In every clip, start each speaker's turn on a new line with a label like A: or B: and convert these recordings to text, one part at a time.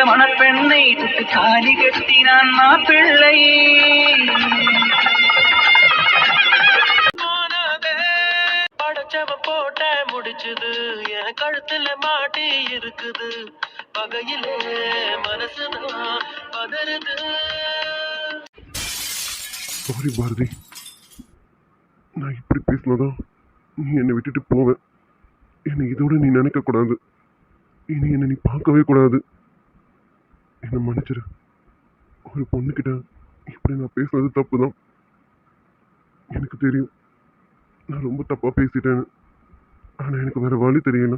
A: மணப்பெண்ணை தொட்டு தாலி கட்டினான் மாப்பிள்ளை. படைச்சவ போட்ட முடிச்சுது என் கழுத்துல மாட்டி இருக்குது. பகையிலே மனசுதான் பதறுது.
B: சாரி பாரதி, நான் இப்படி பேசினாதான் நீ என்னை விட்டுட்டு போவேன். என்னை இதோட நீ நினைக்க கூடாது. இனி என்னை நீ பார்க்கவே கூடாது. என்னை மன்னிச்சிரு. ஒரு பொண்ணுக்கிட்ட இப்படி நான் பேசுனது தப்பு தான். எனக்கு தெரியும் நான் ரொம்ப தப்பாக பேசிட்டேன்னு. ஆனால் எனக்கு வேற வழி தெரியல.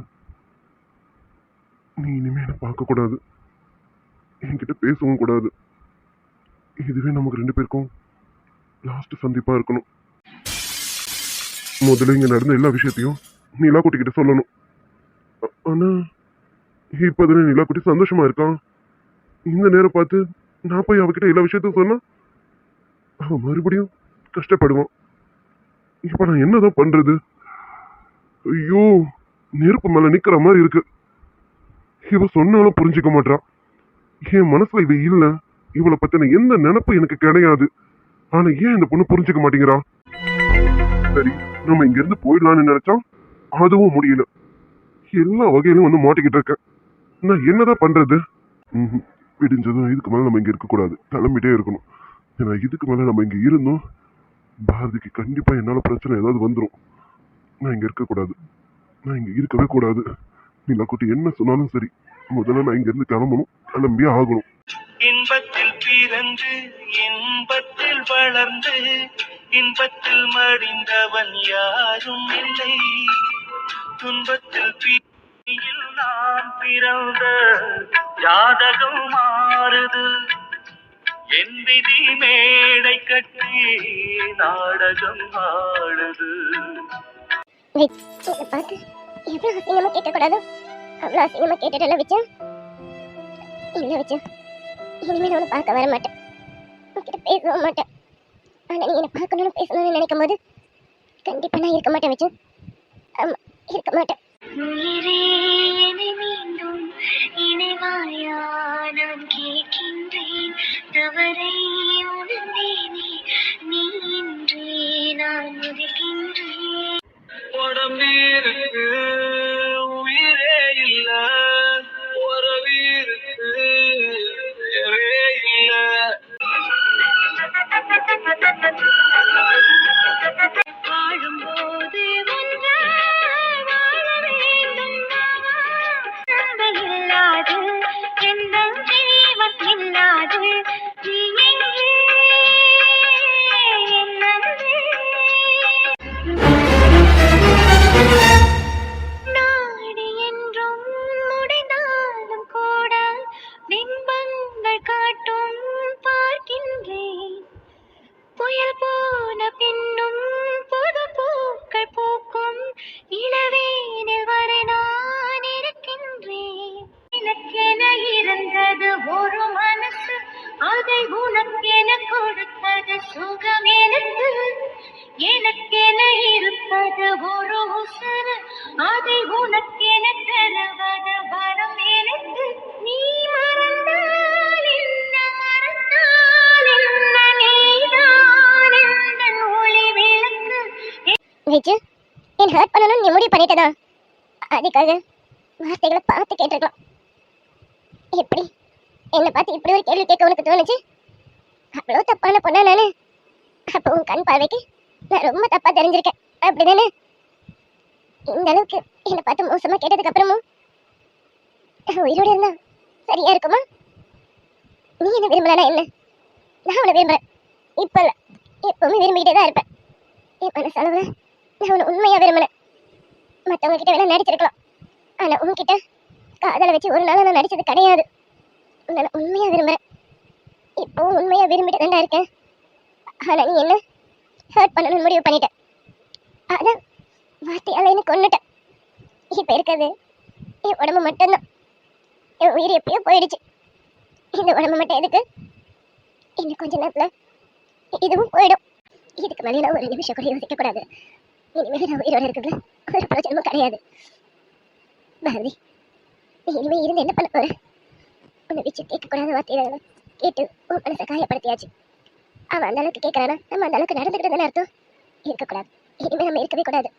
B: நீ இனிமேல் என்னை பார்க்கக்கூடாது, என்கிட்ட பேசவும் கூடாது. இதுவே நமக்கு 2 பேருக்கும் லாஸ்ட் சந்திப்பாக இருக்கணும். முதல்ல இங்கே நடந்த எல்லா விஷயத்தையும் நிலா குட்டிக்கிட்ட சொல்லணும். ஆனால் இப்போதானே நிலா குட்டி சந்தோஷமா இருக்கான். இந்த நேரம் பார்த்து நான் போய் அவகிட்ட எல்லா விஷயத்தையும் சொன்னா அவன் மறுபடியும் கஷ்டப்படுவான். இப்போ நான் என்னதான் பண்றது? ஐயோ, நெருப்பு மேல நிக்கிற மாதிரி இருக்கு. இவ சொன்னாலும் புரிஞ்சுக்க மாட்டான். என் மனசுல இவ இல்ல, இவளை பத்தின எந்த நினைப்பு எனக்கு கிடையாது. ஆனா ஏன் இந்த பொண்ணு புரிஞ்சுக்க மாட்டேங்கிறா? சரி, நம்ம இங்க இருந்து போயிடலாம்னு நினைச்சோம், அதுவும் முடியல. எல்லா வகையிலும் வந்து மாட்டிக்கிட்டு இருக்கேன். நான் என்னதான் பண்றது? விடிஞ்சதும் இதுக்கு மேல நம்ம இங்க இருக்க கூடாது, கிளம்பிட்டே இருக்கணும். ஏன்னா இதுக்கு மேல நம்ம இங்க இருந்தோம் பாரதிக்கு கண்டிப்பா என்னால பிரச்சனை ஏதாவது வந்துடும். நான் இங்க இருக்க கூடாது, நான் இங்க இருக்கவே கூடாது. நீலா குட்டி என்ன சொன்னாலும் சரி, முதல்ல நான் இங்க இருந்து கிளம்பணும், கிளம்பியே ஆகணும்.
A: இன்பத்தில் பிறந்து இன்பத்தில் வளர்ந்து இன்பத்தில் மடிந்தவன் யாரும் இல்லை. துன்பத்தில் பிரியில் நான் பிறந்த ஜாதகம் மாறுது. என் விதி மேடை கட்டி நாடகம் ஆடுது.
C: பார்த்து எவ்வளவு அசிங்கமா கேட்கக்கூடாது, அவ்வளவு அசிங்கமா கேட்டுட்டல வச்சா. இல்லை வச்சா, இனிமேல் நான் பார்க்க வர மாட்டேன், உன்கிட்ட பேசவும் மாட்டேன். ஆனால் நீ என்னை பார்க்கணும்னு பேசணும்னு நினைக்கும் போது கண்டிப்பாக நான் இருக்க மாட்டேன் வச்சு. ஆமாம், இருக்க மாட்டேன்.
D: மீண்டும் இணைவாயா நான் கேட்கின்றேன். தவறை உணர்ந்தேனே நீ இன்றே நான் முதிர்கின்றேன்.
A: உடம்பிற்கு உயிரே இல்ல, உறவிற்கு உயிரே இல்ல.
D: வாழும்போது ஒன்றாய் வாழ வேண்டும் இல்லாது எந்த ஜீவன் இல்லாது நீ எங்கே என்னே நாடி என்றும் முடிந்தாலும் கூட பிம்பங்கள் காட்டும் பார்க்கின்றேன். புயல் போன பின்னும் புது பூக்கள் பூக்கும் இளவேனில் வரை நான் இருக்கின்றேன். எனக்கென இருந்தது ஒரு மனசு, அதை உனக்கென கொடுத்தது சுகம் எனக்கு. எனக்கென இருப்பது ஒரு உசுறு, அதை உனக்கென தருவது வரம் எனக்கு. நீ மறந்தால் என்ன மறந்தால் என்ன, நீதான் எந்தன் ஒளி விளக்கு.
C: விஜு, என் ஹர்ட் பண்ணணும்னு நீ முடிவு பண்ணிட்டதா? அதுக்காக வார்த்தைகளை பார்த்து கேட்டிருக்கலாம். எப்படி என்னை பார்த்து இப்படி ஒரு கேள்வி கேட்க உனக்கு தோணுச்சு? அவ்வளோ தப்பான பொண்ணா நானு? அப்போ உன் கண் பார்வைக்கு நான் ரொம்ப தப்பா தெரிஞ்சிருக்கேன், அப்படிதானே? இந்த அளவுக்கு என்னை பார்த்து மோசமா கேட்டதுக்கு அப்புறமும் உயிரோடு இருந்தா சரியா இருக்குமா? நீ என்ன விரும்பலனா என்ன? நான் உன்னை விரும்புறேன். இப்ப இல்ல, எப்பவுமே விரும்பிக்கிட்டே தான் இருப்பேன். என் மனசளவுல நான் உன்னை உண்மையா விரும்பினேன். மற்றவங்க கிட்ட வேணா நடிச்சிருக்கலாம், ஆனா உன்கிட்ட காதலை வச்சு ஒரு நாள் நான் நடிச்சது கிடையாது. உன்னை நான் உண்மையா விரும்புறேன். இப்போ உண்மையா விரும்பிட்டு தாண்டா இருக்கேன். ஆனா நீ என்ன ஹர்ட் பண்ணணும்னு முடிவு பண்ணிட்டேன். அதான் வார்த்தையால என்ன கொன்னுட்டேன். இப்ப இருக்கிறது என் உடம்பு மட்டும்தான். என் உயிர் எப்பயோ போயிடுச்சு. இந்த உடம்பு மட்டும் எதுக்கு? இன்னும் கொஞ்ச நேரத்துல இதுவும் போயிடும். இதுக்கு மேலே நான் ஒரு நிமிஷம் கூட யோசிக்க கூடாது. இனிமேல் நான் உயிரோட இருக்கிறது ஒரு பிரச்சனமும் கிடையாது. பாரதி, நீ இனிமேல் இருந்து என்ன பண்ண போற? உன்னை வச்சு கேட்கக்கூடாத வார்த்தைகளை கேட்டு உன் மனசை காயப்படுத்தியாச்சு. அவன் அந்த அளவுக்கு கேட்கறானா நம்ம அந்த அளவுக்கு நடந்துக்கிட்டு தானே அர்த்தம். இருக்கக்கூடாது, இனிமே நம்ம இருக்கவே கூடாது.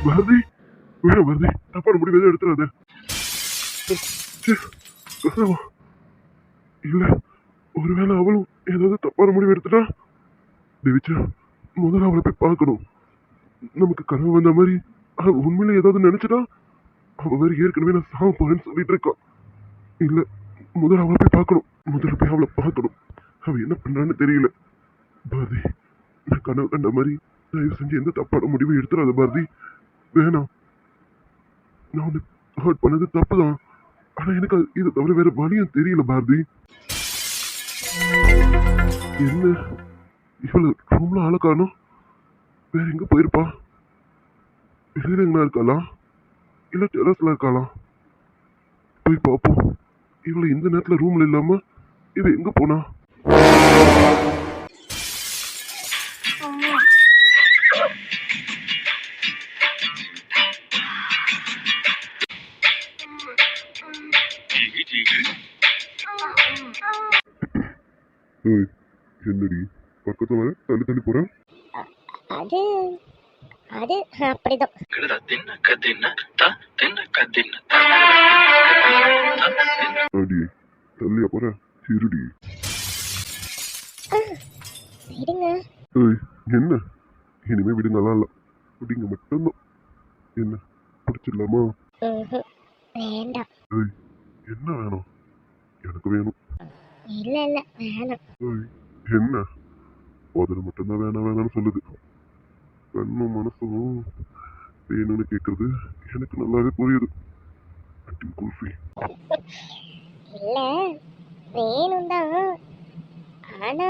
B: பாரதி வேணாம் பாரதி, தப்பான முடிவு எதுவும் எடுத்துறாத. கசவா இல்ல, ஒருவேளை அவளும் ஏதாவது தப்பான முடிவு எடுத்துட்டா தேவிச்சா, முதல்ல அவளை போய் பார்க்கணும். நமக்கு கனவு வந்த மாதிரி அவ உண்மையில ஏதாவது நினைச்சிட்டா அவ வேற ஏற்கனவே நான் சாவ போறேன்னு சொல்லிட்டு இருக்கான். இல்ல, முதல்ல அவளை போய் பார்க்கணும். முதல்ல போய் அவளை பார்க்கணும். அவ என்ன பண்றான்னு தெரியல. பாரதி, நான் கனவு கண்ட மாதிரி தயவு செஞ்சு எந்த தப்பான முடிவும் எடுத்துறாத பாரதி. வேணாம், நான் உன்னை ஹர்ட் பண்ணது தப்புதான். ஆனா எனக்கு இது தவிர வேற வழியும் தெரியல பாரதி. என்ன இவ்வளவு ரூம்ல ஆள காணோம்? வேற எங்க போயிருப்பா? வெளியில எங்க இருக்காளா இல்ல டெரஸ்ல இருக்காளா? போய் பார்ப்போம். இவளை இந்த நேரத்துல ரூம்ல இல்லாம இவ எங்க போனா? ஏய், என்னடி பக்கத்துல வர தள்ளி தள்ளி போற?
C: அது அது அப்படிதான்.
B: அடி தள்ளியா போற? இருடி.
C: விடுங்க.
B: ஏய், என்ன இனிமே விடுங்கலாம் இல்ல, விடுங்க மட்டும்தான். என்ன பிடிச்சிடலாமா?
C: வேண்டாம்.
B: ஏய், என்ன வேணும்? எனக்கு வேணும்.
C: இல்ல இல்ல வேணாம்.
B: ஏய், என்ன அதில் மட்டும்தான் வேணாம் வேணாம்னு சொல்லுது. கண்ணும் மனசும் வேணும்னு கேட்கறது எனக்கு நல்லாவே புரியுது. அடி குல்ஃபி.
C: இல்ல வேணும் தான், ஆனா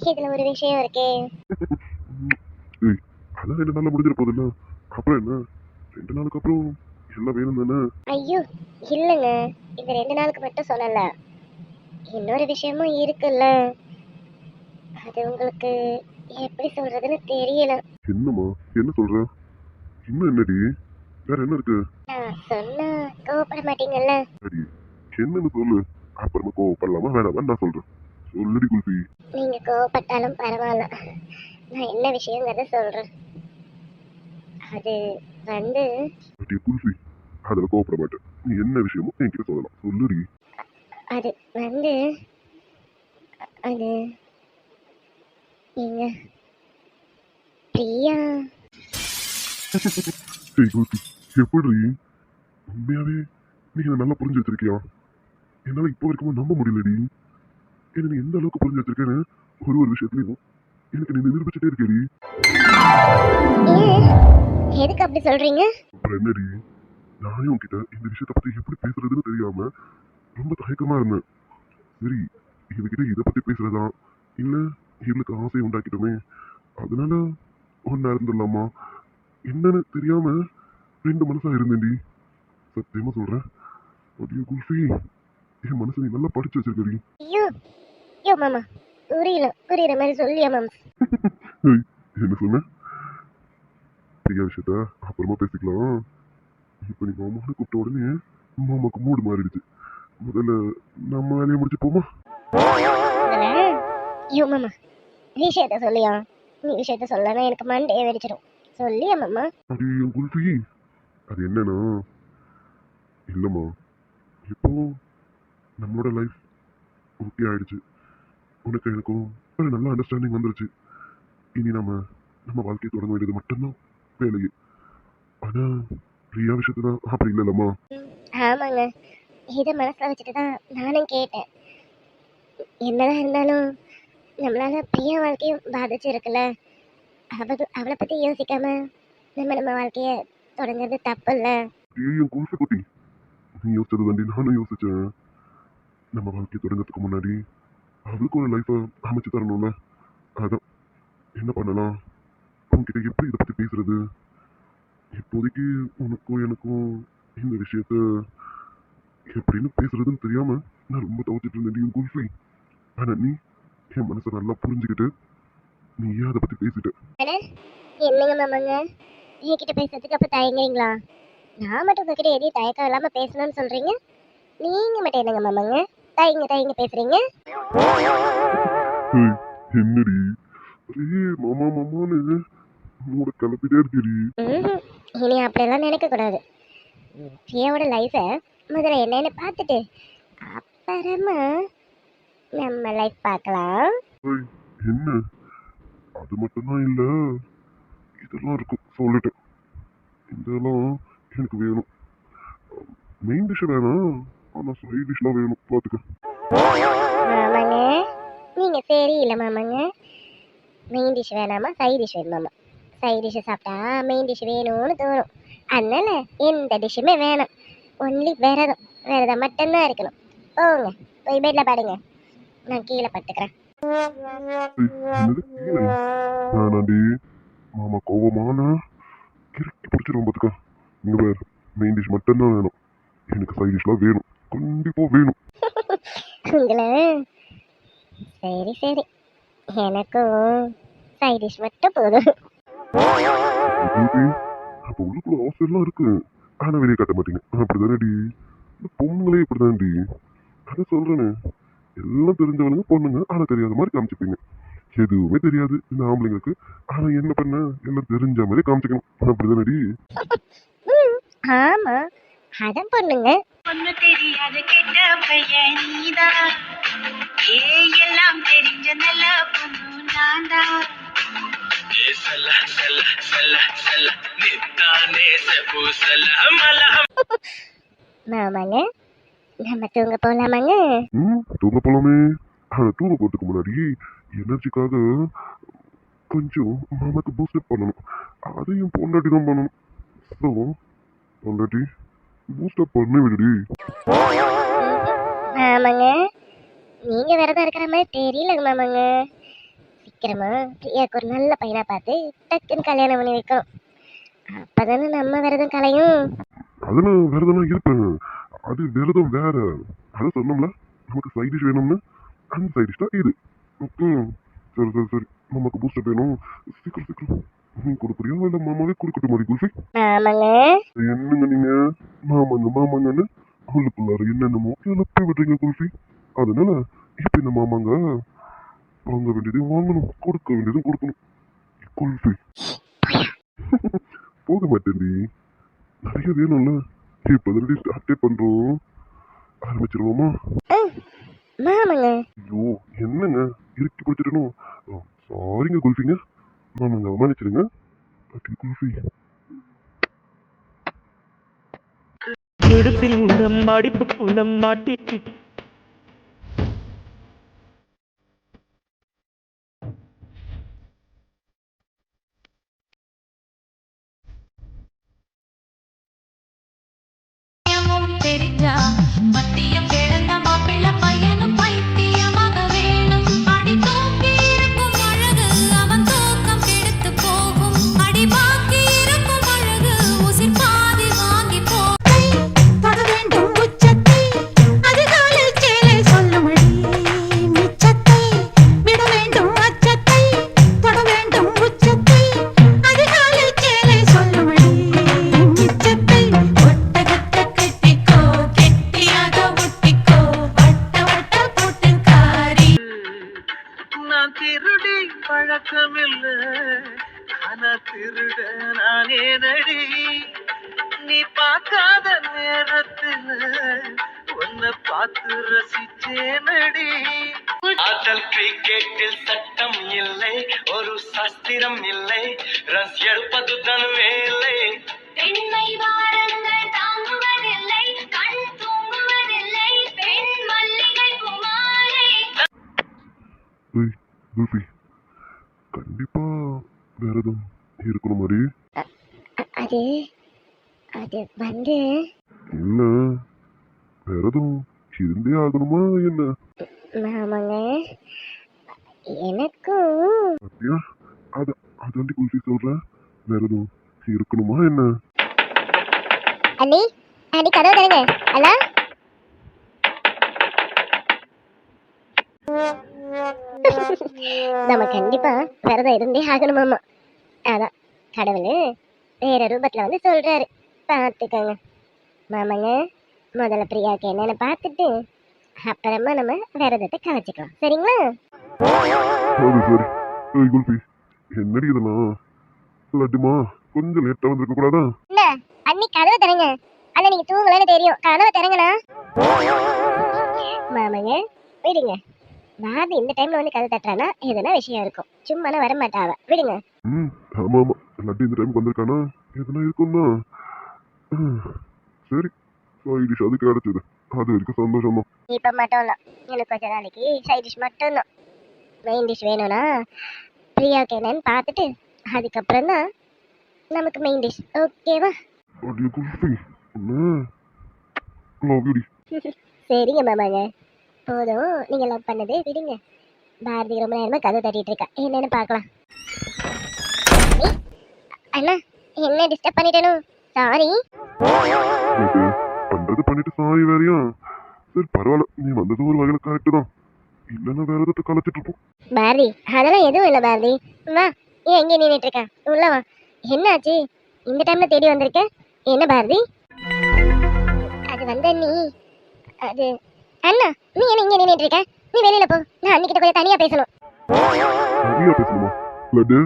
C: இதுல ஒரு விஷயம் இருக்கே.
B: ஏய், அதான் 2 நாள்ல முடிஞ்சிட போதில்ல, அப்புறம் என்ன? 2 நாளுக்கு அப்புறம் எல்லாம் வேணும் தானே?
C: ஐயோ இல்லைங்க, இது 2 நாளுக்கு மட்டும் சொல்லல, இன்னொரு விஷயமும் இருக்குல்ல. அது உங்களுக்கு எப்படி சொல்றதுன்னு தெரியல.
B: என்னம்மா என்ன சொல்ற? இன்னும் என்னடி? வேற என்ன இருக்கு?
C: நான் சொன்னா கோவப்பட மாட்டீங்கல்ல?
B: சரி, என்னன்னு சொல்லு. அப்புறமா கோவப்படலாமா வேணாமா நான் சொல்றேன். சொல்லுடி குல்ஃபி.
C: நீங்க கோவப்பட்டாலும் பரவாயில்ல, நான் என்ன விஷயங்கிறத சொல்றேன். அது வந்து
B: அடி குல்ஃபி, அதில் கோவப்பட மாட்டேன். நீ என்ன விஷயமோ என்கிட்ட சொல்லலாம். சொல்லுடி.
C: அது வந்து அது நீங்க பிரியா.
B: சரி குல்ஃபி, எப்படி உண்மையாவே நீ இதை நல்லா புரிஞ்சு வச்சிருக்கியா? என்னால இப்போ வரைக்கும் நம்ப முடியலடி. என்ன நீ எந்த அளவுக்கு புரிஞ்சு வச்சிருக்கேன்னு ஒரு விஷயத்துலயும் எனக்கு நீ நிரூபிச்சுட்டே இருக்கேடி.
C: ஏன் எதுக்கு அப்படி சொல்றீங்க?
B: அப்புறம் என்னடி, நானே உன்கிட்ட இந்த விஷயத்தை பத்தி எப்படி பேசுறதுன்னு தெரியாம ரொம்ப தயக்கமா இருந்தேன். சரி, இவகிட்ட இதை பத்தி பேசுறதா இல்ல இவளுக்கு ஆசை உண்டாக்கிட்டோமே அதனால ஒன்னா இருந்துடலாமா என்னன்னு தெரியாம 2 மனசா இருந்தேன்டி. சத்தியமா சொல்றேன். அப்படியே குல்ஃபி, என் மனசு நீ நல்லா படிச்சு வச்சிருக்கடி.
C: ஐயோ ஐயோ மாமா, புரியுற மாதிரி சொல்லியா மாமா?
B: ஏய், என்ன சொன்ன? பெரிய விஷயத்த அப்புறமா பேசிக்கலாம். இப்ப நீ மாமான்னு கூப்பிட்ட உடனே மாமாக்கு மூடு மாறிடுச்சு. முதல்ல நம்ம வேலையை முடிச்சு போமா?
C: ஐயோ மாமா, விஷயத்த சொல்லியா? நீ விஷயத்த சொல்லனா எனக்கு மண்டையே வெடிச்சிடும். சொல்லியா மாமா?
B: அது என் குல்ஃபி, அது என்னன்னா, இல்லம்மா, இப்போ நம்மளோட லைஃப் ஓகே ஆயிடுச்சு. உனக்கு எனக்கும் ஒரு நல்ல அண்டர்ஸ்டாண்டிங் வந்துருச்சு. இனி நம்ம வாழ்க்கையை தொடங்க வேண்டியது மட்டும்தான் வேலையே. ஆனா பிரியா விஷயத்துல அப்படி இல்லைல்லம்மா.
C: ஆமாங்க, இதை மனசுல வச்சுட்டு தான் நானும் கேட்டேன். என்னதான் இருந்தாலும் நம்மளால பிரியா வாழ்க்கையும் பாதிச்சிருக்குல்ல. அவளை பத்தி யோசிக்காம நம்ம வாழ்க்கைய தொடங்குறது தப்பு இல்ல.
B: என் குல்ஃபி குட்டி, நீ யோசிச்சது தாண்டி நானும் யோசிச்சேன். நம்ம வாழ்க்கையை தொடங்கிறதுக்கு முன்னாடி அவளுக்கு ஒரு லைஃபை அமைச்சு தரணும்ல. அதான் என்ன பண்ணலாம், உன்கிட்ட எப்படி இதை பத்தி பேசுறது? இப்போதைக்கு உனக்கும் எனக்கும் இந்த விஷயத்த எப்படின்னு பேசுறதுன்னு தெரியாம நான் ரொம்ப தவிச்சிட்டு இருந்தேன் என் குல்ஃபி. ஆனா நீ என் மனசை நல்லா புரிஞ்சுக்கிட்டு நீ ஏன் அதை பத்தி பேசிட்ட.
C: என்னங்க மாமாங்க, என்கிட்ட பேசுறதுக்கு அப்ப தயங்குறீங்களா? நான் மட்டும் உங்ககிட்ட எதையும் தயக்கம் இல்லாம பேசணும்னு சொல்றீங்க, நீங்க மட்டும் என்னங்க மாமாங்க தயங்க தயங்க பேசுறீங்க?
B: ஏய், என்னடி ஒரே மாமா மாமான்னு மூட கிளப்பிட்டே இருக்கடி.
C: ம்ஹும். இனி அப்படியெல்லாம் நினைக்க கூடாது. பிரியாவோட லைஃபை முதல்ல என்னன்னு பார்த்துட்டு அப்புறமா நம்ம லைஃப் பார்க்கலாம்.
B: ஏய், என்ன அது மட்டும்தான் இல்ல, இதெல்லாம் இருக்கும் சொல்லிட்டேன். இதெல்லாம் எனக்கு வேணும். மெயின் டிஷ் வேணாம், ஆனா சைட் டிஷ்லாம் வேணும் பாத்துக்க.
C: மாமாங்க நீங்க சரியில்லை மாமாங்க. மெயின் டிஷ் வேணாமா சைட் டிஷ் வேணுமாமா? சைட் டிஷ் சாப்பிட்டா மெயின் டிஷ் வேணும்னு தோணும். அதனால எந்த டிஷ்ஷுமே வேணாம். ஒன்லி விரதம் விரதம் மட்டும்தான் இருக்கணும். போங்க போய் பெட்ல பாடுங்க, நான் கீழே படுத்துக்கிறேன்.
B: என்னது கீழே? வேணாண்டி, மாமா கோவமான கிறுக்கி பிடிச்சிடும் பாத்துக்க. இங்க வேற மெயின் டிஷ் மட்டும்தான் வேணும், எனக்கு சைட் டிஷ்லாம் வேணும், கண்டிப்பா வேணும்.
C: உங்களை சரி சரி, எனக்கும் சைட் டிஷ் மட்டும் போதும்.
B: என்னடி, அப்ப உள்ளுக்குள்ள ஆசையெல்லாம் இருக்கு, ஆனா வெளியே காட்ட மாட்டீங்க. அப்படிதானடி, இந்த பொண்ணுங்களே இப்படிதான்டி. அதை சொல்றேன்னு எல்லாம் தெரிஞ்சவனுங்க பொண்ணுங்க, ஆனா தெரியாத மாதிரி காமிச்சுப்பீங்க. எதுவுமே தெரியாது இந்த ஆம்பளைங்களுக்கு, ஆனா என்ன பண்ண எல்லாம் தெரிஞ்ச மாதிரி காமிச்சுக்கணும். அப்படிதானடி?
C: ஆமா அதான் பொண்ணுங்க.
D: ஒண்ணு தெரியாத கெட்ட பையன் நீதான், எல்லாம் தெரிஞ்ச நல்ல பொண்ணு நான்தான்.
A: செல்ல செல்ல செல்ல செல்ல நித்தானே செல்ல மல.
C: மாமாங்க நம்ம தூங்க போலாமாங்க?
B: தூங்க போலாமே. ஆனா தூங்க போறதுக்கு முன்னாடி எனர்ஜிக்காக கொஞ்சம் மாமாக்கு பூஸ்டப் பண்ணணும். அதையும் பொண்டாட்டி தான் பண்ணணும். ஸோ பொண்டாட்டி பூஸ்டப் பண்ண விடுடி.
C: மாமாங்க நீங்க விரதம் இருக்கிற மாதிரி தெரியலங்க மாமாங்க. சீக்கிரமா பிரியாக்கு ஒரு நல்ல பையனா பார்த்து டக்குன்னு கல்யாணம் பண்ணி வைக்கணும். அப்பதானே நம்ம விரதம் கலையும்.
B: அது நான் விரதம்லாம் இருப்பேன், அது விரதம் வேற. அதை சொன்னோம்ல நமக்கு சைட் டிஷ் வேணும்னு, அந்த சைட் டிஷ் தான் இது. சரி சரி சரி, நமக்கு பூஸ்டப் வேணும், சீக்கிரம் சீக்கிரம். நீ கொடுக்குறியா இல்லை மாமாவே கொடுக்கட்டும் மாதிரி குல்ஃபி?
C: மாமாங்க
B: என்னங்க நீங்க மாமாங்க மாமாங்கன்னு அவளுக்குள்ளார என்னென்னமோ கிளப்பி விடுறீங்க குல்ஃபி. அதனால இப்ப இந்த மாமாங்க வாங்க வேண்டியதையும் வாங்கணும், கொடுக்க வேண்டியதும் கொடுக்கணும். குல்ஃபி போக மாட்டேன்டி, நிறைய வேணும்ல. இப்ப ஸ்டார்டே பண்றோம், ஆரம்பிச்சிருவோமா?
C: மாமாங்க
B: ஐயோ என்னங்க இறுக்கி பிடிச்சிடணும். சாரிங்க குல்ஃபிங்க, மாமாங்க மன்னிச்சிடுங்க. குல்ஃபி
E: இடுப்பில் உரம் அடிப்பு புலம் மாட்டி
D: தெரிஞ்சா மத்தியம் கிடந்த மாப்பிள்ள பையனும் பைத்தியமாக வேணும். அடி தூக்கி இருக்கும் அழகு அவன் தூக்கம் கெடுத்து போகும். அடி பாக்கி இருக்கும் அழகு உசிர் பாதி வாங்கி தொட வேண்டும் உச்சத்தை, அதிகாலில் சேலை சொல்லுமடி மிச்சத்தை. விட வேண்டும் அச்சத்தை, தொட வேண்டும் உச்சத்தை, அதிகாலில் சேலை சொல்லுமடி மிச்சத்தை. ஒட்டகத்தை கட்டிக்கோ கெட்டியாக ஒட்டிக்கோ, வட்ட வட்ட போட்டுக்காரி.
A: நான் திருடி பழக்கமில்லை, ஆனா திருட நானே நடி. நீ பார்க்காத நேரத்துல உன்னை பார்த்து ரசிச்சேனடி. ஆற்றல் கிரிக்கெட்டில் சட்டம் இல்லை, ஒரு சாஸ்திரம் இல்லை, ரஸ் எடுப்பது தன் வேலை.
D: பெண்மை வாரங்கள் தாங்குவதில்லை, கண் தூங்குவதில்லை, பெண் மல்லிகை குமாரை.
B: ஏய் குல்ஃபி, கண்டிப்பா விரதம் இருக்கணும் மாதிரி.
C: அது அது வந்து
B: இல்ல விரதம் இருந்தே ஆகணுமா என்ன?
C: மாமாங்க எனக்கும்
B: அப்படியா? அதாண்டி குல்ஃபி சொல்றேன், விரதம் இருக்கணுமா என்ன?
C: அண்ணி அண்ணி கதவு தருங்க. ஹலோ நம்ம கண்டிப்பா விரதம் இருந்தே ஆகணுமாமா. அதான் கடவுள் வேற ரூபத்துல வந்து சொல்றாரு, பார்த்துக்கோங்க மாமாங்க. முதல்ல பிரியாவுக்கு என்னன்னு பார்த்துட்டு அப்புறமா நம்ம விரதத்தை கலைச்சிக்கலாம், சரிங்களா?
B: அது சரி. ஏய் குல்ஃபி, என்னடி இதெல்லாம்? லட்டுமா கொஞ்சம் லேட்டா வந்திருக்க கூடாதா?
C: என்ன அண்ணி கதவை தரங்க. அண்ணா நீங்க தூங்கலன்னு தெரியும், கதவை தரங்கண்ணா. மாமாங்க விடுங்க. பாரதி இந்த டைம்ல வந்து கதை தட்டுறானா எதுனா விஷயம் இருக்கும், சும்மா வர மாட்டாவ, விடுங்க.
B: ம், ஆமா ஆமா, லட்டு இந்த டைமுக்கு வந்திருக்கானா எதுனா இருக்கும்னா. சரி, சைட் டிஷ் அது கிடைச்சது, அது வரைக்கும் சந்தோஷம் தான்.
C: இப்ப மட்டும் இல்ல, எனக்கு கொஞ்ச நாளைக்கு சைட் டிஷ் மட்டும் தான். மெயின் டிஷ் வேணும்னா பிரியாவுக்கு என்னன்னு பார்த்துட்டு அதுக்கப்புறம் தான் நமக்கு மெயின் டிஷ், ஓகேவா?
B: அடியே குல்ஃபி, என்ன லவ் யூடி.
C: சரிங்க மாமாங்க, போதும் நீங்க லவ் பண்ணது விடுங்க. பாரதி ரொம்ப நேரமா கதை தட்டிட்டு இருக்கா, என்னன்னு பார்க்கலாம். ஏய், அண்ணா என்ன டிஸ்டர்ப் பண்ணிட்டேனோ, சாரி.
B: இது பண்றது பண்ணிட்டு சாரி வேறையா? சரி பரவாயில்ல, நீ வந்தது ஒரு வகையில கரெக்டு தான், இல்லைன்னா வேற எதாவது கலைச்சிட்டு இருப்போம்.
C: பாரதி அதெல்லாம் எதுவும் இல்லை பாரதி, வா. ஏன் எங்கே நின்றுட்டு இருக்க, உள்ள வா. என்னாச்சு இந்த டைம்ல தேடி வந்திருக்க? என்ன பாரதி? அது வந்த நீ அது அண்ணா, நீ என்ன இங்கே நின்றுட்டு இருக்க? நீ வெளியில போ, நான் அன்னிக்கிட்ட கொஞ்சம் தனியா பேசணும்.
B: தனியா பேசணுமா? லட்டு,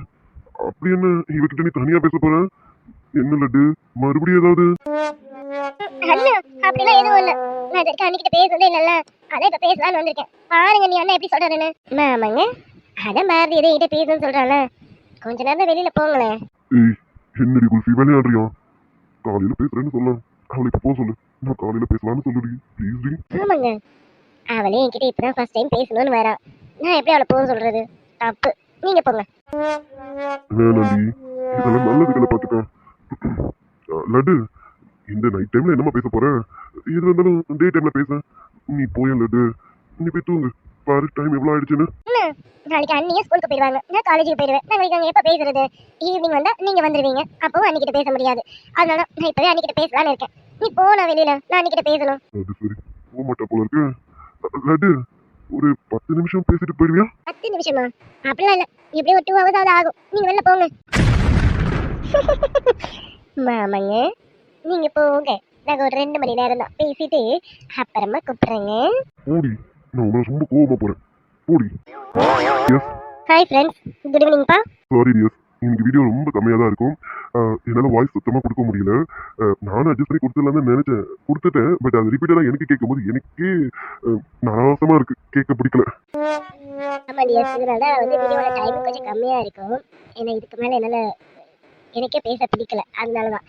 B: அப்படி என்ன இவகிட்ட நீ தனியா பேச போற? என்ன லட்டு, மறுபடியும் ஏதாவது?
C: அண்ணா அப்படிலாம் எதுவும் இல்லை, நான் இதற்கு அன்னிக்கிட்ட பேசுறதே இல்லைல்ல, அதான் இப்ப பேசலாம்னு வந்திருக்கேன். பாருங்க நீ அண்ணா எப்படி சொல்றாருன்னு. ஆமாங்க, அதான் பாரதி எதை கிட்ட பேசணும்னு சொல்றாள், கொஞ்ச நேரம் வெளியில போங்களேன்.
B: ஏய், என்னடி குல்ஃபி விளையாடுறியா? காலையில பேசுறேன்னு சொல்ல, அவளை இப்ப போக சொல்லு, நான் காலையில பேசலாம்னு சொல்லுடி ப்ளீஸ் டி.
C: ஆமாங்க, அவளே என்கிட்ட இப்பதான் ஃபர்ஸ்ட் டைம் பேசணும்னு வரா, நான் எப்படி அவளை போக சொல்றது? தப்பு, நீங்க போங்க.
B: வேணாண்டி, இதெல்லாம் நல்லதுகளை பார்த்துக்க. லட்டு, இந்த நைட் டைம்ல என்னமா பேச போற? எது இருந்தாலும் டே டைம்ல பேச. நீ போய லட்டு, நீ போய் தூங்கு, பாரு டைம் எவ்வளவு ஆயிடுச்சுன்னு.
C: நாளைக்கு அண்ணியே ஸ்கூலுக்கு போயிடுவாங்க, நான் காலேஜுக்கு போயிடுவேன். நாளைக்கு அங்கே எப்போ பேசுறது? ஈவினிங் வந்தா நீங்க வந்துருவீங்க, அப்பவும் அன்னிக்கிட்ட பேச முடியாது. அதனால நான் இப்பவே அன்னிக்கிட்ட பேசலான்னு இருக்கேன். நீ போனா வெளியில, நான் அன்னிக்கிட்ட பேசணும்.
B: அது சரி, போக மாட்டா போல இருக்கு. லட்டு, ஒரு 10 நிமிஷம் பேசிட்டு போயிடுவியா?
C: 10 நிமிஷமா? அப்படிலாம் இல்லை, எப்படியும் ஒரு 2 hours ஆகும். நீங்க வெளில போங்க. மாமாங்க நீங்க போங்க, நாங்க ஒரு 2 மணி நேரம் தான் பேசிட்டு அப்புறமா கூப்பிடுறேங்க.
B: போடி, நான் உங்களை ரொம்ப கோவமா போறேன், போடி. எஸ்,
C: ஹாய் ஃப்ரெண்ட்ஸ், குட் ஈவினிங்ப்பா.
B: சாரி எஸ், இன்னைக்கு வீடியோ ரொம்ப கம்மியாக தான் இருக்கும். என்னால் வாய்ஸ் சுத்தமாக கொடுக்க முடியல. நானும் அட்ஜஸ்ட் பண்ணி கொடுத்துடலான்னு நினைச்சேன், கொடுத்துட்டேன். பட் அது ரிப்பீட்டடாக எனக்கு கேட்கும் போது எனக்கே நாசமாக இருக்கு, கேட்க பிடிக்கல.
C: ஆமா டியர்ஸ், இதனால வந்து வீடியோட டைம் கொஞ்சம் கம்மியா இருக்கும். ஏன்னா இதுக்கு மேல என்னால எனக்கே பேச பிடிக்கல, அதனால தான்.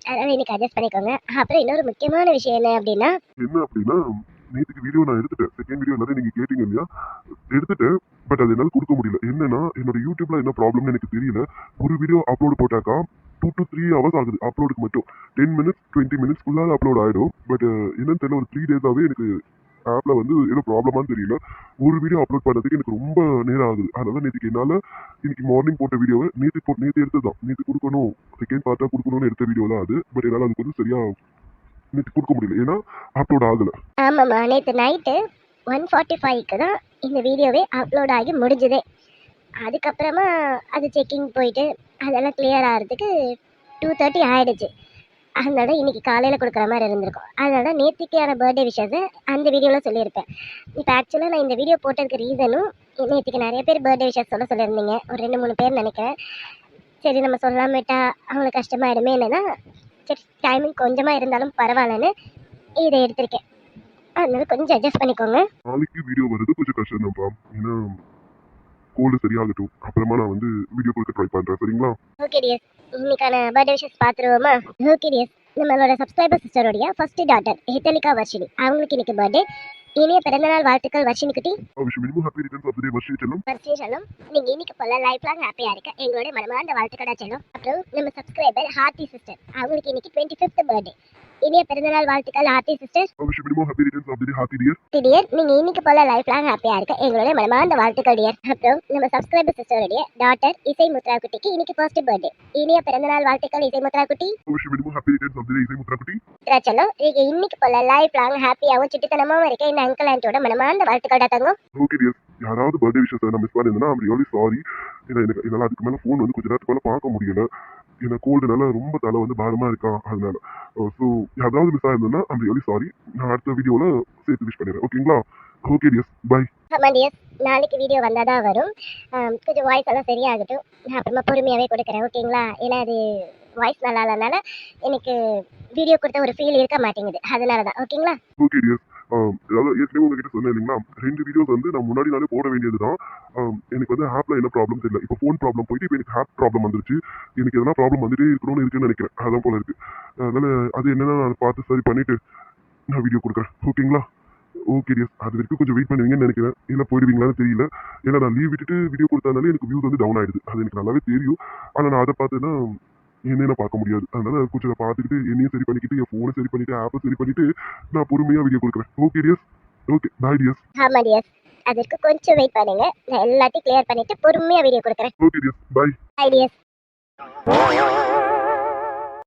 C: அதனால இன்னைக்கு அட்ஜஸ்ட் பண்ணிக்கோங்க. அப்புறம் இன்னொரு முக்கியமான விஷயம் என்ன அப்படின்னா,
B: என்ன அப்படின்னா, நேற்றுக்கு வீடியோ நான் எடுத்துட்டேன், செகண்ட் வீடியோ எல்லாரும் நீங்கள் கேட்டீங்க இல்லையா, எடுத்துட்டேன். பட் அது என்னால் கொடுக்க முடியல. என்னன்னா, என்னோட யூடியூப்ல என்ன ப்ராப்ளம்னு எனக்கு தெரியல. ஒரு வீடியோ அப்லோட் போட்டாக்கா 2 to 3 hours ஆகுது அப்லோடுக்கு மட்டும். 10 minutes 20 minutes ஃபுல்லாக அப்லோட் ஆகிடும். பட் என்னன்னு தெரியல, ஒரு 3 days-ஆவே எனக்கு ஆப்ல வந்து ஏதோ ப்ராப்ளமானு தெரியல. ஒரு வீடியோ அப்லோட் பண்ணுறதுக்கு எனக்கு ரொம்ப நேரம் ஆகுது. அதனால நேற்றுக்கு என்னால் இன்னைக்கு மார்னிங் போட்ட வீடியோவை நேற்று எடுத்தது தான், நேற்று கொடுக்கணும், செகண்ட் பார்ட்டாக கொடுக்கணும்னு எடுத்த வீடியோ தான் அது. பட் என்னால் அதுக்கு வந்து சரியா நேற்று கொடுக்க முடியல, ஏன்னா அப்லோட் ஆகலை.
C: ஆமாம்மா, நேற்று நைட்டு 1:45க்கு தான் இந்த வீடியோவே அப்லோட் ஆகி முடிஞ்சுதே. அதுக்கப்புறமா அது செக்கிங் போயிட்டு அதெல்லாம் கிளியர் ஆகிறதுக்கு 2:30 ஆகிடுச்சு. அதனால இன்னைக்கு காலையில் கொடுக்குற மாதிரி இருந்திருக்கும். அதனால நேற்றுக்கான பர்த்டே விஷயத்தை அந்த வீடியோவில் சொல்லியிருப்பேன். இப்போ ஆக்சுவலாக நான் இந்த வீடியோ போட்டதுக்கு ரீசனும், நேற்றுக்கு நிறைய பேர் பர்த்டே விஷயம் சொல்லியிருந்தீங்க, ஒரு 2-3 பேர் நினைக்கிறேன். சரி நம்ம சொல்லாமட்டா அவங்களுக்கு கஷ்டமாயிடுமே, என்னன்னா சரி டைமிங் கொஞ்சமாக இருந்தாலும் பரவாயில்லன்னு இதை எடுத்திருக்கேன். அதனால கொஞ்சம் அட்ஜஸ்ட் பண்ணிக்கோங்க.
B: நாளைக்கு வீடியோ வருது கொஞ்சம் கஷ்டம் தான்ப்பா, ஏன்னா கோல்டு சரியாகட்டும், அப்புறமா நான் வந்து வீடியோ கொடுக்க ட்ரை பண்ணுறேன், சரிங்களா?
C: ஓகே டியர்ஸ், இன்னைக்கான பர்த்டே விஷஸ் பார்த்துருவோமா? ஓகே டியர்ஸ், நம்மளோட சப்ஸ்கிரைபர் சிஸ்டருடைய ஃபர்ஸ்ட் டாட்டர் ஹிதலிகா வர்ஷினி, அவங்களுக்கு இன்னைக்கு பர்த்டே. இனிய பிறந்தநாள் வாழ்த்துக்கள் வர்ஷினி குட்டி.
B: Wish minimum happy returns of the day Varshini செல்லம்.
C: வர்ஷினி செல்லம், நீங்க இன்னைக்கு போல லைஃப் லாங் ஹாப்பியா இருக்க எங்களுடைய மனமார்ந்த வாழ்த்துக்களா செல்லும். அப்புறம் நம்ம சப்ஸ்கிரைபர் ஹார்த்தி சிஸ்டர், அவங்களுக்கு இன்னைக்கு 25th பர்த்டே. இனிய பிறந்தநாள் வாழ்த்துக்கள் Harthi sister.
B: Wish minimum happy returns of the day happy dear.
C: Dear, நீங்க இன்னைக்கு போல லைஃப் லாங் ஹாப்பியா இருக்க எங்களுடைய மனமார்ந்த வாழ்த்துக்கள் டியர். அப்புறம் நம்ம சப்ஸ்கிரைபர் சிஸ்டருடைய டாட்டர் இசை முத்ரா குட்டிக்கு இன்னைக்கு ஃபர்ஸ்ட் பர்த்டே. இனிய பிறந்தநாள் வாழ்த்துக்கள் இசை முத்ரா குட்டி.
B: Wish minimum happy returns of the day Isai Mudra குட்டி.
C: செல்லம், நீங்க இன்னைக்கு போல லைஃப் லாங் ஹாப்பியாவும் சிட்டித்தனமாவும் இருக்க இந்த அங்கிள் ஆண்டியோட மனமார்ந்த வாழ்த்துக்கள் தங்கம்.
B: ஓகே டியர், யாராவது பர்த்டே விஷஸ் நான் மிஸ் பண்ணியிருந்தேன்னா ஐம் ரியலி சாரி. ஏன்னா என்னால் அதுக்கு மேலே ஃபோன் வந்து கொஞ்ச நேரத்துக்கு மேலே பார்க்க முடியல. எனக்கு கோல்டுனால ரொம்ப தலை வந்து பாரமா இருக்கா அதனால. ஸோ யாராவது மிஸ் ஆயிருந்ததுன்னா ஐம் ரியலி சாரி. நான் அடுத்த வீடியோவில் சேர்த்து விஷ் பண்ணிடுறேன். ஓகேங்களா? Okay dears, bye.
C: ஆமாம் டியர், நாளைக்கு வீடியோ வந்தால் தான் வரும். கொஞ்சம் வாய்ஸ் எல்லாம் சரியாகட்டும், நான் அப்புறமா பொறுமையாகவே கொடுக்குறேன். ஓகேங்களா? ஏன்னா அது வாய்ஸ் நல்லா இல்லைனால எனக்கு வீடியோ கொடுத்த ஒரு ஃபீல் இருக்க மாட்டேங்குது, அதனால தான். ஓகேங்களா?
B: Okay tears. அதாவது ஏற்கனவே உங்ககிட்ட சொன்னேன் இல்லைங்களா, 2 வீடியோஸ் வந்து நான் முன்னாடி நாளே போட வேண்டியது தான். எனக்கு வந்து ஆப்பில் என்ன ப்ராப்ளம் தெரியல. இப்போ ஃபோன் ப்ராப்ளம் போயிட்டு இப்போ எனக்கு ஆப் ப்ராப்ளம் வந்துருச்சு. எனக்கு எதனா ப்ராப்ளம் வந்துட்டே இருக்கணும்னு இருக்குன்னு நினைக்கிறேன். அதான் போல இருக்கு. அதனால அது என்னன்னா நான் பார்த்து சரி பண்ணிட்டு நான் வீடியோ கொடுக்குறேன். ஓகேங்களா? ஓகே டியர்ஸ், அது வரைக்கும் கொஞ்சம் வெயிட் பண்ணுவீங்கன்னு நினைக்கிறேன். இல்லை போயிடுவீங்களான்னு தெரியல. ஏன்னா நான் லீவ் விட்டுட்டு வீடியோ கொடுத்ததுனால எனக்கு வியூஸ் வந்து டவுன் ஆயிடுது. அது எனக்கு நல்லாவே தெரியும். ஆனால் நான் அதை பார்த்துன்னா என்னென்ன பார்க்க முடியாது. அதனால கொஞ்சம் பார்த்துக்கிட்டு என்னையும் சரி பண்ணிக்கிட்டு என் ஃபோனை சரி பண்ணிட்டு ஆப்பை சரி பண்ணிட்டு நான் பொறுமையாக வீடியோ கொடுக்குறேன். Okay dears. Okay bye dears.
C: ஆமாம் டியர், அதற்கு கொஞ்சம் வெயிட் பண்ணுங்க. நான் எல்லாத்தையும் கிளியர் பண்ணிட்டு பொறுமையாக வீடியோ கொடுக்குறேன்.
B: Okay dears, bye.
C: Hi dear.